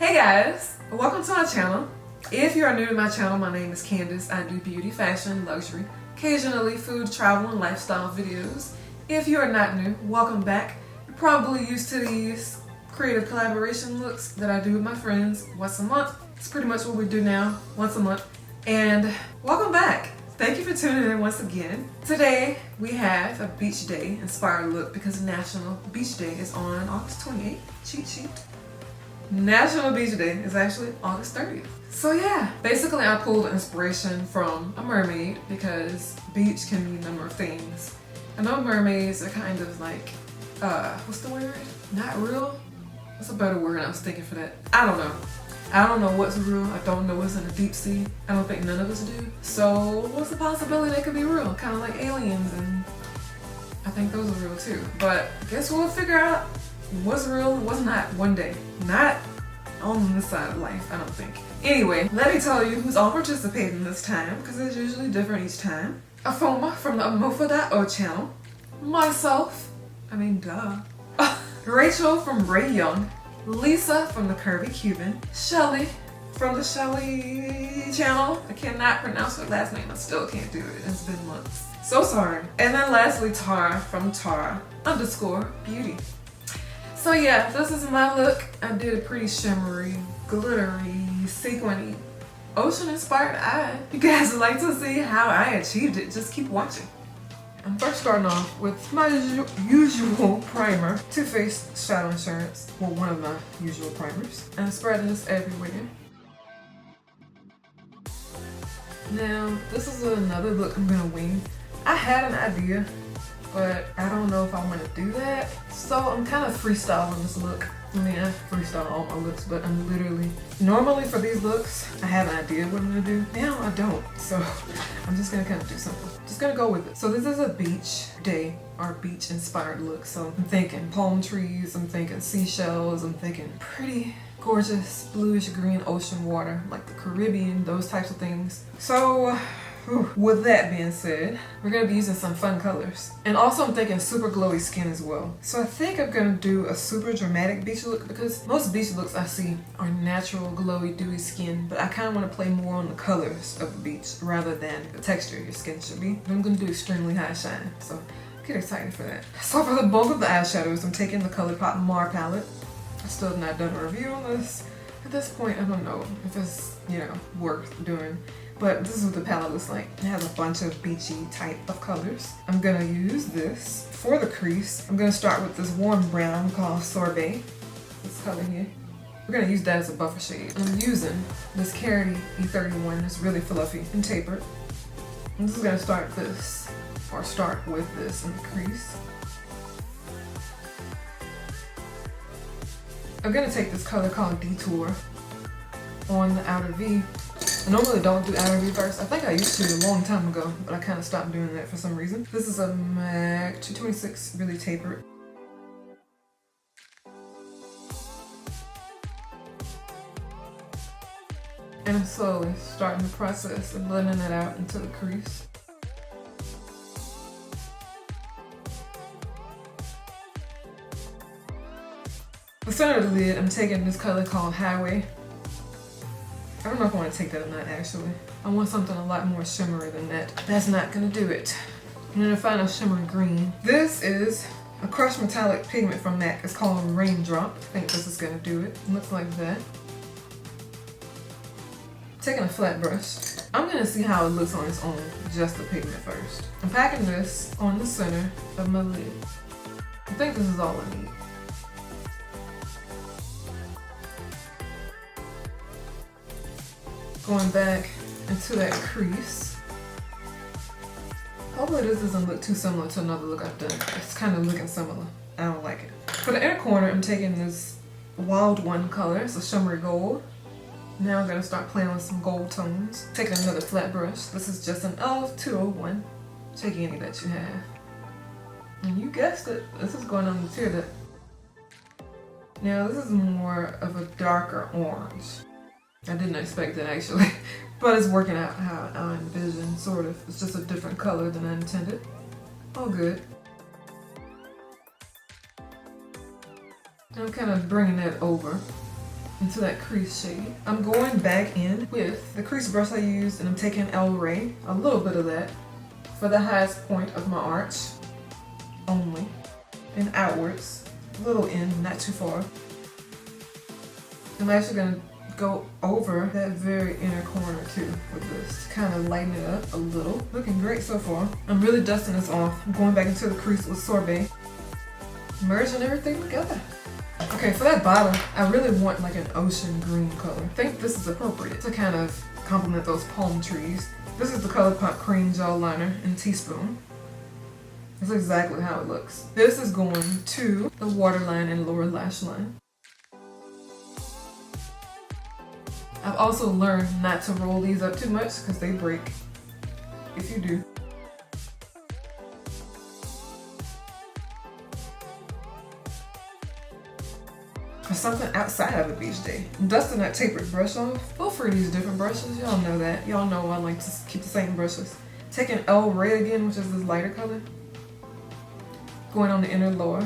Hey guys, welcome to my channel. If you are new to my channel, my name is Candace. I do beauty, fashion, luxury, occasionally food, travel, and lifestyle videos. If you are not new, welcome back. You're probably used to these creative collaboration looks that I do with my friends once a month. It's pretty much what we do now, once a month. And welcome back. Thank you for tuning in once again. Today we have a beach day inspired look because National Beach Day is on August 28th. Cheat sheet. National Beach Day is actually August 30th. So yeah, basically I pulled inspiration from a mermaid because beach can mean a number of things. I know mermaids are kind of like, what's the word? Not real? What's a better word I was thinking for that? I don't know. I don't know what's real. I don't know what's in the deep sea. I don't think none of us do. So what's the possibility they could be real? Kind of like aliens, and I think those are real too. But I guess we'll figure out what's real and what's not one day. Not on this side of life, I don't think. Anyway, let me tell you who's all participating this time, because it's usually different each time. Afoma from the Amofa.O channel. Myself, Rachel from Ray Young. Lisa from the Curvy Cuban. Shelly from the Shelly channel. I cannot pronounce her last name. I still can't do it. It's been months. So sorry. And then lastly, Tara from Tara_beauty. So yeah, this is my look. I did a pretty shimmery, glittery, sequiny, ocean-inspired eye. If you guys would like to see how I achieved it, just keep watching. I'm first starting off with my usual primer, Too Faced Shadow Insurance, well, one of my usual primers. And I'm spreading this everywhere. Now, this is another look I'm gonna wing. I had an idea, but I don't know if I want to do that. So I'm kind of freestyling this look. I mean, I freestyle all my looks, but I'm literally, normally for these looks, I have an idea what I'm gonna do. Now I don't, so I'm just gonna kind of do something. Just gonna go with it. So this is a beach day, or beach inspired look. So I'm thinking palm trees, I'm thinking seashells, I'm thinking pretty gorgeous bluish green ocean water, like the Caribbean, those types of things. So with that being said, we're going to be using some fun colors. And also I'm thinking super glowy skin as well. So I think I'm going to do a super dramatic beach look because most beach looks I see are natural, glowy, dewy skin. But I kind of want to play more on the colors of the beach rather than the texture your skin should be. But I'm going to do extremely high shine. So get excited for that. So for the bulk of the eyeshadows, I'm taking the ColourPop Mar palette. I still have not done a review on this. At this point, I don't know if it's, worth doing. But this is what the palette looks like. It has a bunch of beachy type of colors. I'm gonna use this for the crease. I'm gonna start with this warm brown called Sorbet. This color here. We're gonna use that as a buffer shade. I'm using this Carity E31. It's really fluffy and tapered. I'm just gonna start with this in the crease. I'm gonna take this color called Detour on the outer V. I normally don't do outer V first. I think I used to a long time ago, but I kind of stopped doing that for some reason. This is a MAC 226, really tapered. And I'm slowly starting the process of blending it out into the crease. The center of the lid, I'm taking this color called Highway. I don't know if I want to take that or not, actually. I want something a lot more shimmery than that. That's not gonna do it. I'm gonna find a shimmery green. This is a crushed metallic pigment from MAC. It's called Raindrop. I think this is gonna do it. It looks like that. Taking a flat brush. I'm gonna see how it looks on its own, just the pigment first. I'm packing this on the center of my lid. I think this is all I need. Going back into that crease. Hopefully this doesn't look too similar to another look I've done. It's kind of looking similar. I don't like it. For the inner corner, I'm taking this Wild One color. It's a shimmery gold. Now I'm going to start playing with some gold tones. Taking another flat brush. This is just an L201. Take any that you have. And you guessed it. This is going on the tear lip. Now this is more of a darker orange. I didn't expect it actually, but it's working out how I envisioned, sort of. It's just a different color than I intended. All good. I'm kind of bringing that over. into that crease shade. I'm going back in with the crease brush I used, and I'm taking El Rey, a little bit of that, for the highest point of my arch only, and outwards, a little in, not too far. I'm actually gonna go over that very inner corner too with this to kind of lighten it up a little. Looking great so far. I'm really dusting this off. I'm going back into the crease with Sorbet, merging everything together. Okay, for that bottom, I really want like an ocean green color. I think this is appropriate to kind of complement those palm trees. This is the ColourPop Cream Gel Liner in Teaspoon. This is exactly how it looks. This is going to the waterline and lower lash line. I've also learned not to roll these up too much because they break if you do. For something outside of a beach day, I'm dusting that tapered brush off. Both of these different brushes, y'all know that. Y'all know I like to keep the same brushes. Taking El Rey again, which is this lighter color. Going on the inner lower.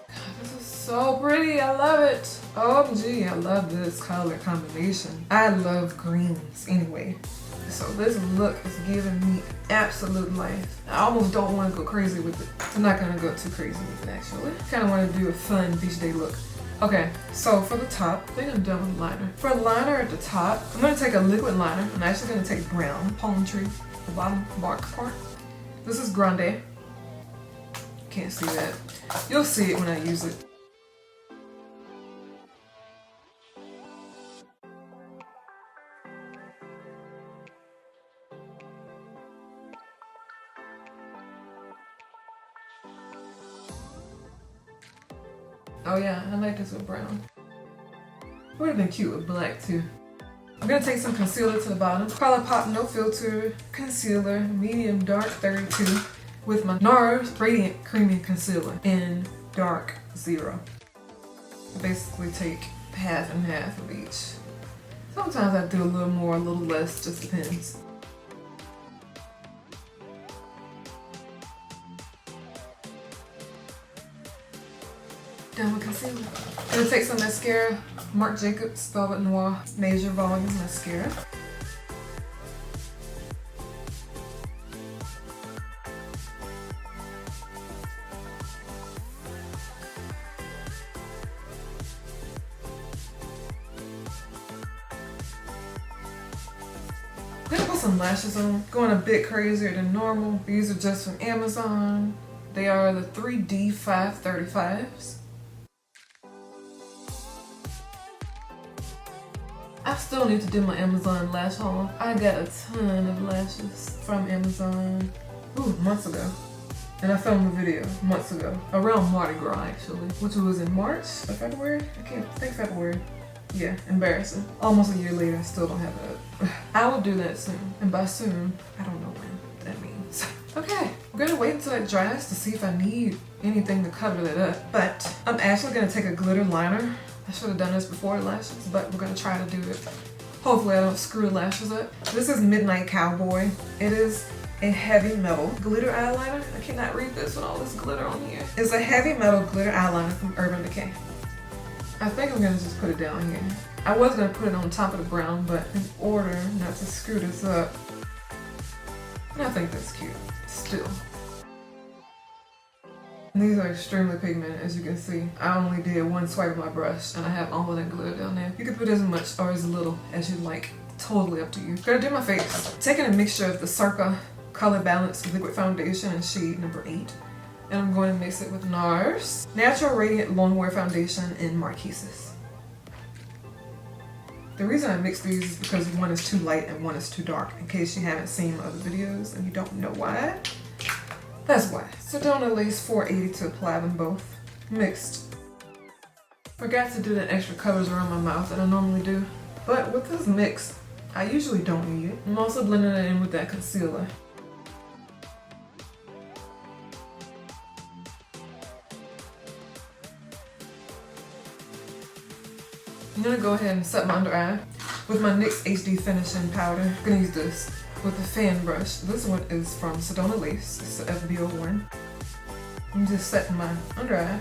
God, this is so pretty, I love it. OMG, I love this color combination. I love greens anyway. So this look is giving me absolute life. I almost don't want to go crazy with it. I'm not gonna go too crazy with it actually. Kind of want to do a fun beach day look. Okay, so for the top, I think I'm done with liner. For a liner at the top, I'm gonna take a liquid liner. I'm actually gonna take brown palm tree, the bottom bark part. This is Grande. Can't see that. You'll see it when I use it. Oh yeah, I like this with brown. Would have been cute with black too. I'm gonna take some concealer to the bottom. ColourPop No Filter Concealer, medium dark 32, with my NARS Radiant Creamy Concealer in dark 0. I basically take half and half of each. Sometimes I do a little more, a little less, just depends. Done with concealer. I'm gonna take some mascara, Marc Jacobs Velvet Noir Major Volume Mascara. I'm gonna put some lashes on, going a bit crazier than normal. These are just from Amazon. They are the 3D 535s. I still need to do my Amazon lash haul. I got a ton of lashes from Amazon, months ago. And I filmed a video months ago, around Mardi Gras actually, which was in March or February? I can't think February. Yeah, embarrassing. Almost a year later, I still don't have it up. I will do that soon. And by soon, I don't know when that means. Okay, I'm gonna wait until it dries to see if I need anything to cover that up. But I'm actually gonna take a glitter liner. I should have done this before lashes, but we're gonna try to do it. Hopefully I don't screw the lashes up. This is Midnight Cowboy. It is a heavy metal glitter eyeliner. I cannot read this with all this glitter on here. It's a heavy metal glitter eyeliner from Urban Decay. I think I'm gonna just put it down here. I was gonna put it on top of the brown, but in order not to screw this up, and I think that's cute, still. These are extremely pigmented, as you can see. I only did one swipe of my brush, and I have all of that glitter down there. You can put as much or as little as you like. Totally up to you. Gonna do my face. Taking a mixture of the Circa Color Balance Liquid Foundation in shade number 8. And I'm going to mix it with NARS Natural Radiant Longwear Foundation in Marquises. The reason I mix these is because one is too light and one is too dark. In case you haven't seen other videos and you don't know why. That's why. Sedona Lace 480 to apply them both. Mixed. Forgot to do the extra covers around my mouth that I normally do. But with this mix, I usually don't need it. I'm also blending it in with that concealer. I'm gonna go ahead and set my under eye with my NYX HD Finishing Powder. I'm gonna use this with a fan brush. This one is from Sedona Lace. It's the FBO one. I'm just setting my under eye.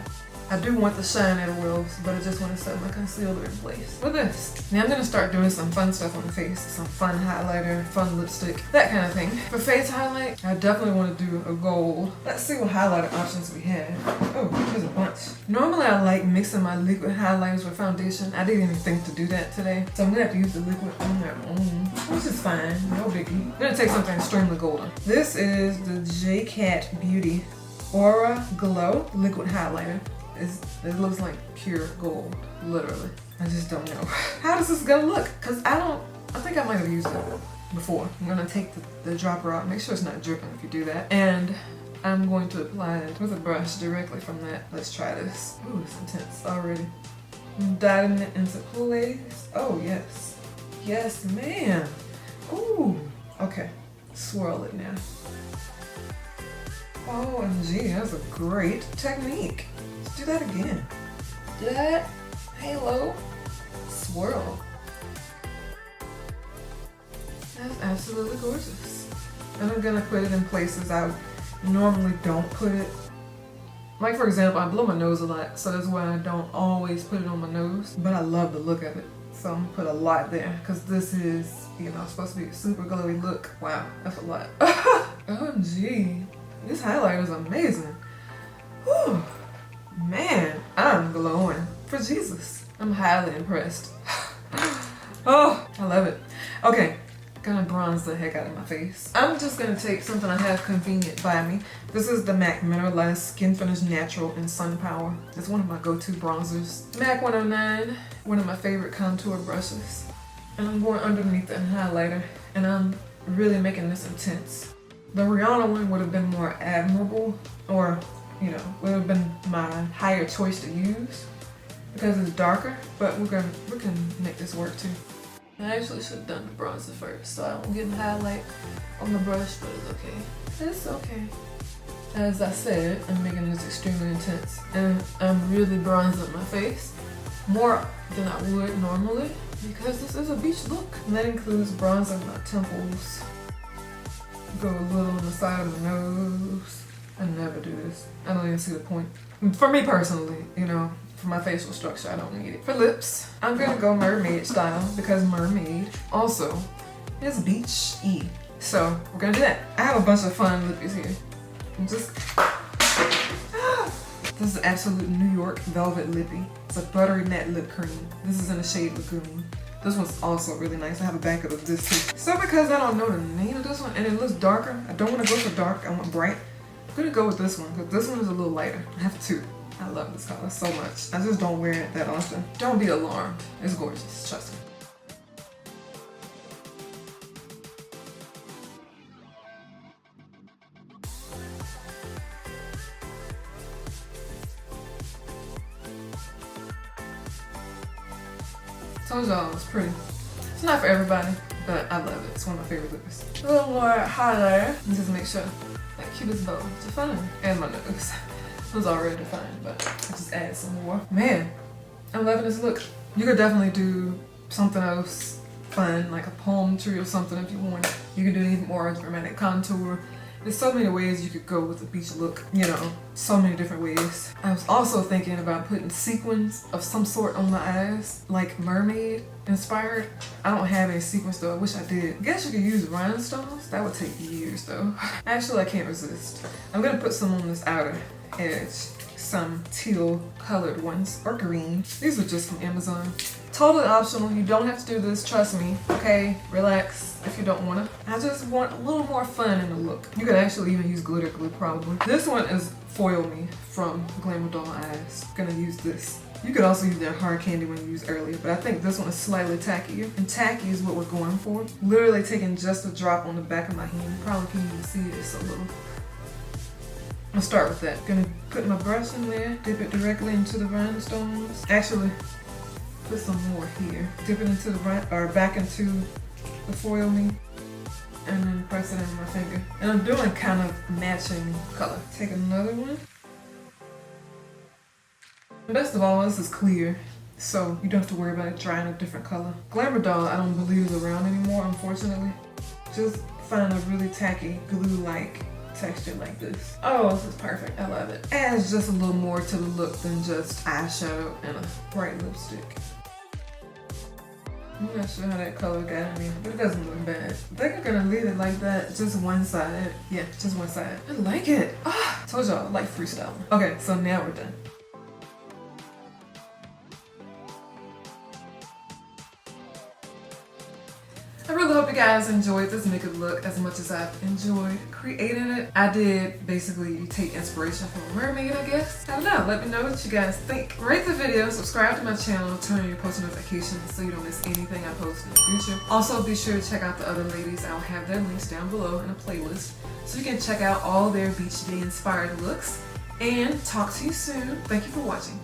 I do want the shine at Wills, but I just want to set my concealer in place with this. Now I'm gonna start doing some fun stuff on the face. Some fun highlighter, fun lipstick, that kind of thing. For face highlight, I definitely want to do a gold. Let's see what highlighter options we have. Oh, there's a bunch. Normally I like mixing my liquid highlighters with foundation. I didn't even think to do that today. So I'm gonna have to use the liquid on their own, which is fine, no biggie. I'm gonna take something extremely golden. This is the J-Cat Beauty Aura Glow Liquid Highlighter. It looks like pure gold, literally. I just don't know. How does this gonna look? Cause I think I might have used it before. I'm gonna take the dropper out, make sure it's not dripping if you do that. And I'm going to apply it with a brush directly from that. Let's try this. Ooh, it's intense already. I'm dotting it into place. Oh, yes. Yes, ma'am. Ooh, okay. Swirl it now. OMG, that's a great technique. Let's do that again. That halo, swirl. That's absolutely gorgeous. And I'm gonna put it in places I normally don't put it. Like for example, I blow my nose a lot, so that's why I don't always put it on my nose. But I love the look of it, so I'm gonna put a lot there because this is, you know, supposed to be a super glowy look. Wow, that's a lot. OMG, this highlighter is amazing. Whew. Man, I'm glowing for Jesus. I'm highly impressed. Oh, I love it. Okay, gonna bronze the heck out of my face. I'm just gonna take something I have convenient by me. This is the MAC Mineralized Skin Finish Natural in Sun Power. It's one of my go-to bronzers. MAC 109, one of my favorite contour brushes. And I'm going underneath the highlighter, and I'm really making this intense. The Rihanna one would have been more admirable, or, you know, would have been my higher choice to use because it's darker, but we can make this work too. I actually should have done the bronzer first, so I don't get the highlight on the brush, but it's okay. It's okay. As I said, I'm making this extremely intense, and I'm really bronzing my face more than I would normally because this is a beach look. And that includes bronzing my temples. Go a little on the side of my nose. I never do this. I don't even see the point. For me personally, you know, for my facial structure, I don't need it. For lips, I'm gonna go mermaid style because mermaid also is beach-y. So we're gonna do that. I have a bunch of fun lippies here. This is absolute New York Velvet Lippy. It's a buttery matte lip cream. This is in the shade Lagoon. This one's also really nice. I have a backup of this too. So because I don't know the name of this one and it looks darker, I don't want to go for dark, I want bright. I'm gonna go with this one because this one is a little lighter. I have two. I love this color so much. I just don't wear it that often. Don't be alarmed. It's gorgeous, trust me. Told y'all it was pretty. It's not for everybody, but I love it. It's one of my favorite lips. A little more highlighter. Just make sure that Cupid's bow is defined. And my nose. It was already defined, but I just add some more. Man, I'm loving this look. You could definitely do something else fun, like a palm tree or something if you want. You could do even more dramatic contour. There's so many ways you could go with the beach look, you know, so many different ways. I was also thinking about putting sequins of some sort on my eyes, like Mermaid inspired. I don't have any sequins though, I wish I did. I guess you could use rhinestones. That would take years though. Actually, I can't resist. I'm gonna put some on this outer edge, some teal colored ones, or green. These are just from Amazon. Totally optional, you don't have to do this, trust me, okay? Relax if you don't wanna. I just want a little more fun in the look. You could actually even use glitter glue probably. This one is Foil Me from Glamour Doll Eyes. Gonna use this. You could also use their hard candy one you used earlier, but I think this one is slightly tackier. And tacky is what we're going for. Literally taking just a drop on the back of my hand. You probably can't even see it, it's so little. I'll start with that. Gonna put my brush in there, dip it directly into the rhinestones. Actually, put some more here. Dip it into the back into the Foil Me, and then press it in my finger. And I'm doing kind of matching color. Take another one. Best of all, this is clear, so you don't have to worry about it drying a different color. Glamour Doll, I don't believe is around anymore, unfortunately. Just find a really tacky glue-like texture like this. Oh, this is perfect. I love it. Adds just a little more to the look than just eyeshadow and a bright lipstick. I'm not sure how that color got me, but it doesn't look bad. I think I'm gonna leave it like that, just one side. Yeah, just one side. I like it. Ah, told y'all I like freestyling. Okay, so now we're done. I really hope you guys enjoyed this makeup look as much as I've enjoyed creating it. I did basically take inspiration from Mermaid, I guess. I don't know, let me know what you guys think. Rate the video, subscribe to my channel, turn on your post notifications so you don't miss anything I post in the future. Also, be sure to check out the other ladies. I'll have their links down below in a playlist so you can check out all their beach day inspired looks. And talk to you soon. Thank you for watching.